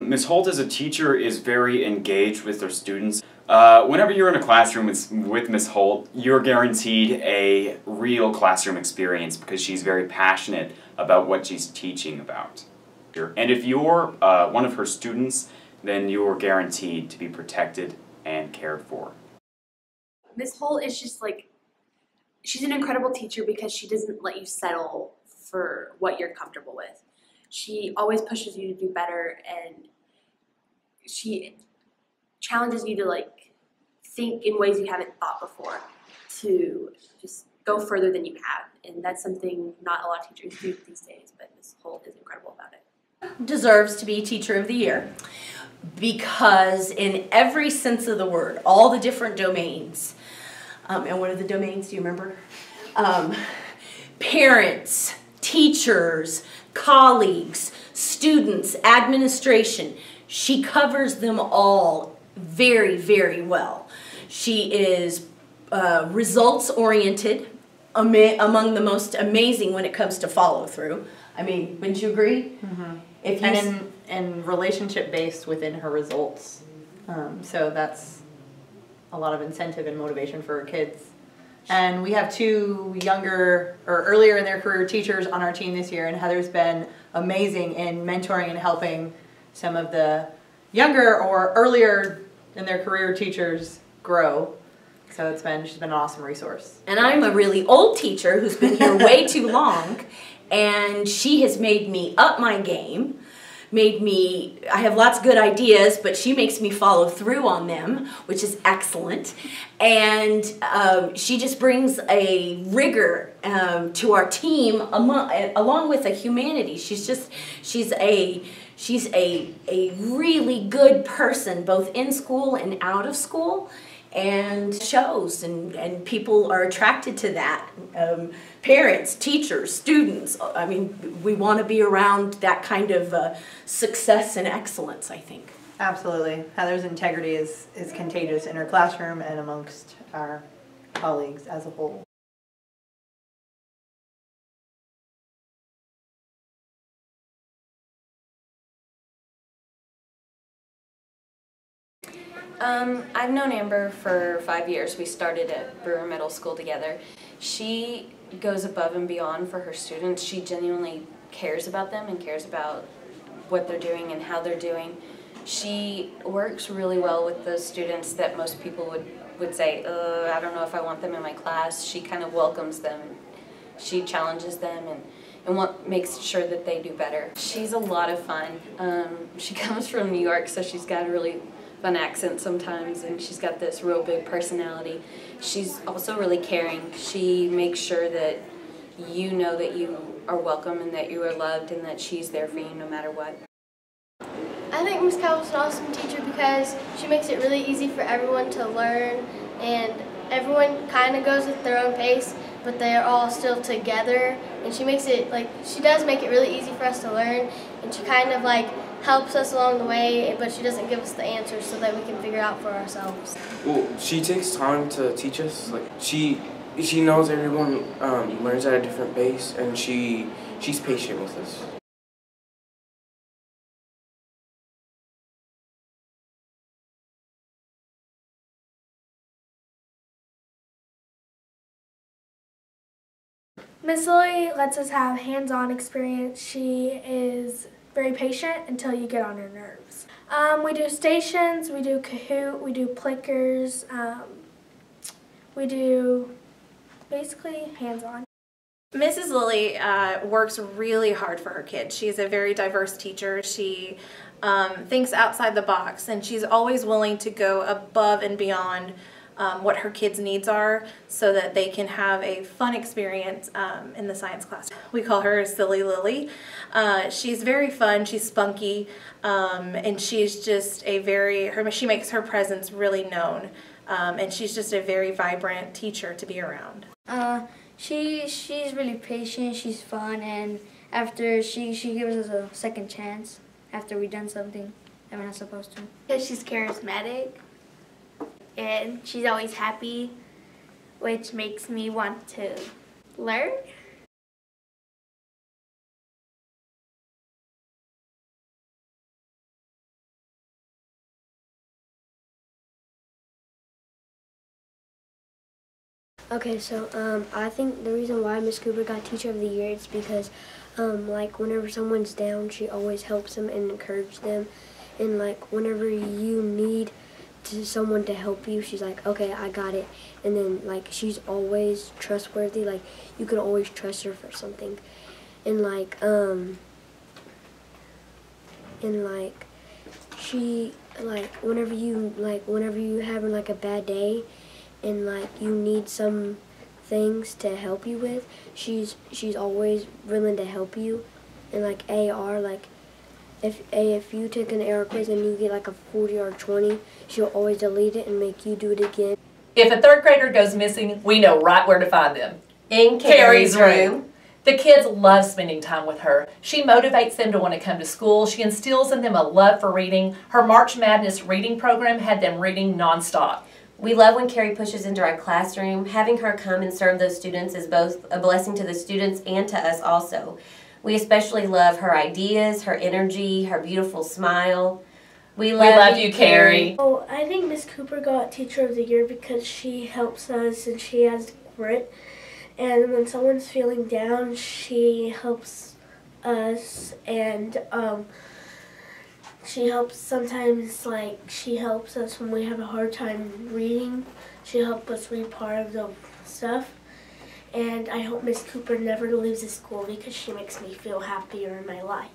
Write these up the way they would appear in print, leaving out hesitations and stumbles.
Ms. Holt as a teacher is very engaged with her students. Whenever you're in a classroom with Ms. Holt, you're guaranteed a real classroom experience because she's very passionate about what she's teaching about. And if you're one of her students, then you're guaranteed to be protected and cared for. Ms. Holt is just like, she's an incredible teacher because she doesn't let you settle for what you're comfortable with. She always pushes you to do better, and she challenges you to like think in ways you haven't thought before, to just go further than you have. And that's something not a lot of teachers do these days, but Ms. Holt is incredible about it. Deserves to be Teacher of the Year because in every sense of the word, all the different domains, and what are the domains, do you remember? Parents, teachers, colleagues, students, administration. She covers them all very, very well. She is results-oriented, among the most amazing when it comes to follow-through. I mean, wouldn't you agree? Mm-hmm. And relationship-based within her results. So that's a lot of incentive and motivation for her kids. And we have two younger or earlier in their career teachers on our team this year, and Heather's been amazing in mentoring and helping some of the younger or earlier in their career teachers grow. So she's been an awesome resource. And I'm a really old teacher who's been here way too long, and she has made me up my game. I have lots of good ideas, but she makes me follow through on them, which is excellent. And she just brings a rigor to our team along with a humanity. She's a really good person, both in school and out of school, and shows, and people are attracted to that. Parents, teachers, students, I mean, we want to be around that kind of success and excellence, I think. Absolutely. Heather's integrity is contagious in her classroom and amongst our colleagues as a whole. I've known Amber for 5 years. We started at Brewer Middle School together. She goes above and beyond for her students. She genuinely cares about them and cares about what they're doing and how they're doing. She works really well with those students that most people would say, I don't know if I want them in my class. She kind of welcomes them. She challenges them and makes sure that they do better. She's a lot of fun. She comes from New York, so she's got a really fun accent sometimes, and she's got this real big personality. She's also really caring. She makes sure that you know that you are welcome and that you are loved and that she's there for you no matter what. I think Ms. Calvo's an awesome teacher because she makes it really easy for everyone to learn, and everyone kind of goes at their own pace, but they're all still together, and she does make it really easy for us to learn, and she kind of helps us along the way, but she doesn't give us the answers so that we can figure out for ourselves. Well, she takes time to teach us. She knows everyone learns at a different pace, and she's patient with us. Miss Lilly lets us have hands-on experience. She is very patient until you get on her nerves. We do stations, we do Kahoot, we do plickers, we do basically hands-on. Mrs. Lilly works really hard for her kids. She's a very diverse teacher. She thinks outside the box, and she's always willing to go above and beyond what her kids' needs are so that they can have a fun experience in the science class. We call her Silly Lily. She's very fun, she's spunky, and she's just she makes her presence really known, and she's just a very vibrant teacher to be around. She's really patient, she's fun, and after she gives us a second chance after we've done something that we're not supposed to. Because she's charismatic, and she's always happy, which makes me want to learn. Okay, so I think the reason why Miss Cooper got Teacher of the Year is because like whenever someone's down, she always helps them and encourages them. And like whenever you need someone to help you, she's like, okay, I got it. And then like she's always trustworthy. Like you can always trust her for something. And like she whenever you having like a bad day and like you need some things to help you with, she's always willing to help you. And like AR, like if you take an AR quiz and you get like a 40 or 20, she'll always delete it and make you do it again. If a third grader goes missing, we know right where to find them. In Kerry's room. The kids love spending time with her. She motivates them to want to come to school. She instills in them a love for reading. Her March Madness reading program had them reading nonstop. We love when Kerry pushes into our classroom. Having her come and serve those students is both a blessing to the students and to us also. We especially love her ideas, her energy, her beautiful smile. We love you, Kerry. Oh, I think Miss Cooper got Teacher of the Year because she helps us and she has grit. And when someone's feeling down, she helps us, and she helps sometimes, like, she helps us when we have a hard time reading. She helps us read part of the stuff. And I hope Miss Cooper never leaves the school because she makes me feel happier in my life.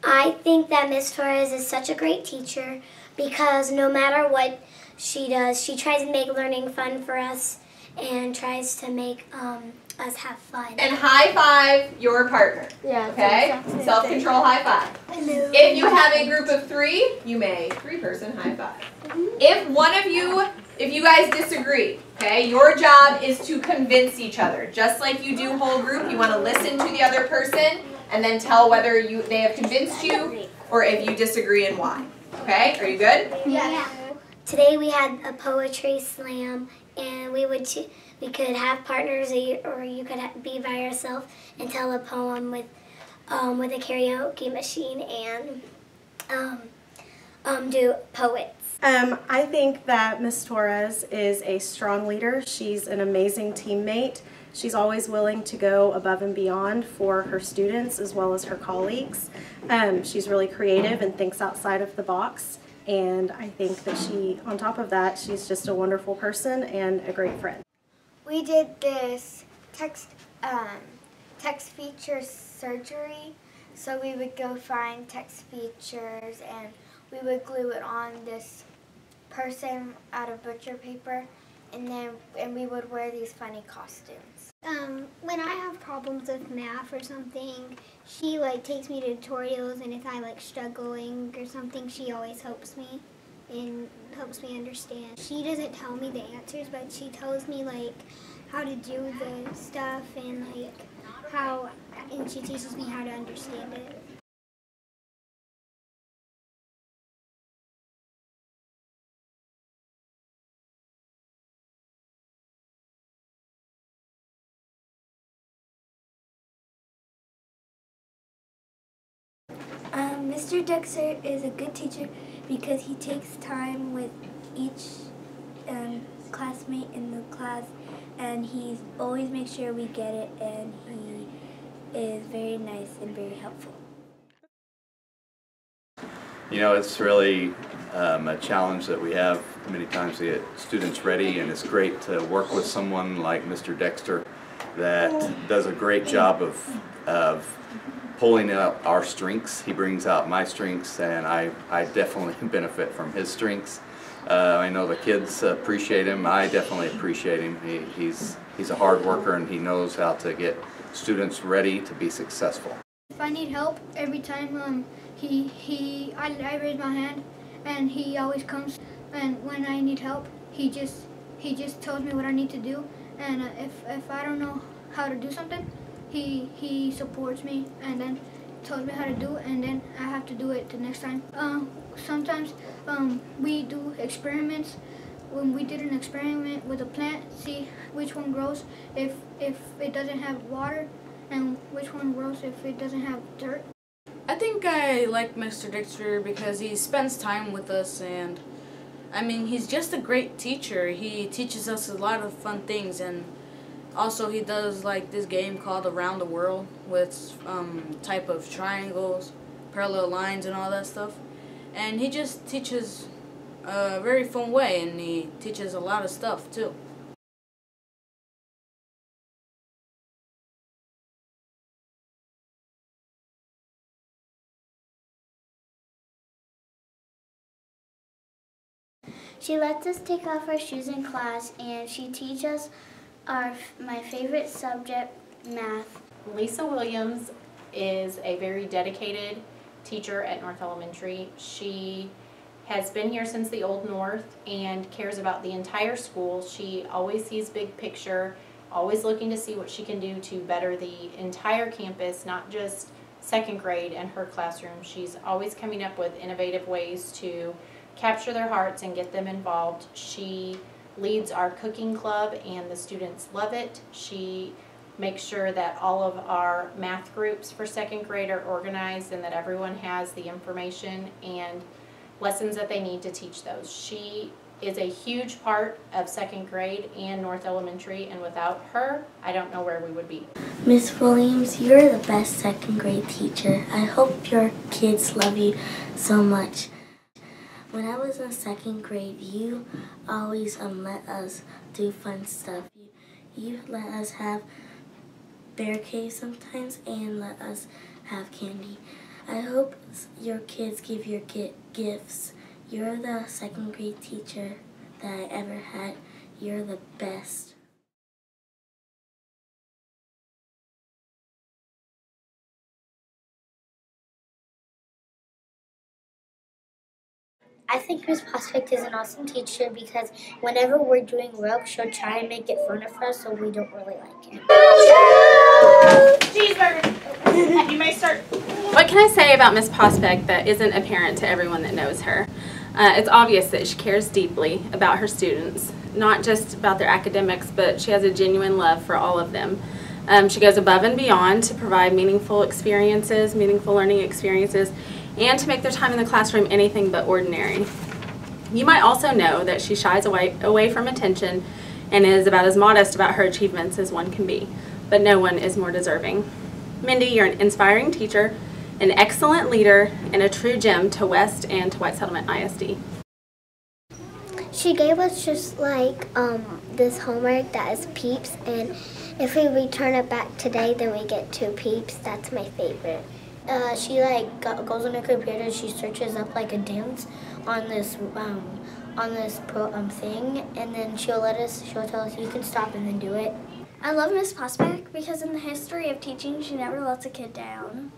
I think that Miss Torres is such a great teacher because no matter what she does, she tries to make learning fun for us and tries to make us have fun. And high five your partner. Yeah. Okay? Self-control high five. Hello. If you have a group of 3, you may 3-person high five. If one of you, if you guys disagree, okay, your job is to convince each other. Just like you do whole group, you want to listen to the other person and then tell whether they have convinced you or if you disagree and why. Okay? Are you good? Yeah. Today we had a poetry slam, and we could have partners, or you could be by yourself and tell a poem with a karaoke machine and do poets. I think that Miss Torres is a strong leader. She's an amazing teammate. She's always willing to go above and beyond for her students as well as her colleagues. She's really creative and thinks outside of the box. And I think that on top of that, she's just a wonderful person and a great friend. We did this text feature surgery. So we would go find text features and we would glue it on this person out of butcher paper. And we would wear these funny costumes. When I have problems with math or something, she takes me to tutorials, and if I struggling or something, she always helps me and helps me understand. She doesn't tell me the answers, but she tells me how to do the stuff and and she teaches me how to understand it. Mr. Dexter is a good teacher because he takes time with each classmate in the class, and he always makes sure we get it, and he is very nice and very helpful. You know, it's really a challenge that we have many times to get students ready, and it's great to work with someone like Mr. Dexter that does a great job of pulling out our strengths. He brings out my strengths, and I definitely benefit from his strengths. I know the kids appreciate him. I definitely appreciate him. He's a hard worker, and he knows how to get students ready to be successful. If I need help, every time I raise my hand, and he always comes. And when I need help, he just tells me what I need to do. And if I don't know how to do something, he supports me and then tells me how to do it, and then I have to do it the next time. Sometimes we do experiments when we did an experiment with a plant, see which one grows if it doesn't have water, and which one grows if it doesn't have dirt. I think I like Mr. Dexter because he spends time with us, and I mean, he's just a great teacher. He teaches us a lot of fun things, and also he does like this game called Around the World with type of triangles, parallel lines, and all that stuff. And he just teaches a very fun way, and he teaches a lot of stuff too. She lets us take off our shoes in class, and she teaches us my favorite subject, math. Lisa Williams is a very dedicated teacher at North Elementary. She has been here since the Old North and cares about the entire school. She always sees big picture, always looking to see what she can do to better the entire campus, not just second grade and her classroom. She's always coming up with innovative ways to capture their hearts and get them involved. She leads our cooking club and the students love it. She makes sure that all of our math groups for second grade are organized and that everyone has the information and lessons that they need to teach those. She is a huge part of second grade and North Elementary, and without her, I don't know where we would be. Miss Williams, you're the best second grade teacher. I hope your kids love you so much. When I was in second grade, you always let us do fun stuff. You let us have bear caves sometimes and let us have candy. I hope your kids give your gifts. You're the second grade teacher that I ever had. You're the best. I think Ms. Pospech is an awesome teacher because whenever we're doing work, she'll try and make it fun for us so we don't really like it. Cheeseburger! You may start. What can I say about Ms. Pospech that isn't apparent to everyone that knows her? It's obvious that she cares deeply about her students, not just about their academics, but she has a genuine love for all of them. She goes above and beyond to provide meaningful experiences, meaningful learning experiences, and to make their time in the classroom anything but ordinary. You might also know that she shies away from attention and is about as modest about her achievements as one can be, but no one is more deserving. Mindy, you're an inspiring teacher, an excellent leader, and a true gem to West and to White Settlement ISD. She gave us just like this homework that is peeps, and if we return it back today, then we get 2 peeps. That's my favorite. She goes on her computer and she searches up like a dance on this thing, and then she'll tell us you can stop and then do it. I love Miss Pospech because in the history of teaching, she never lets a kid down.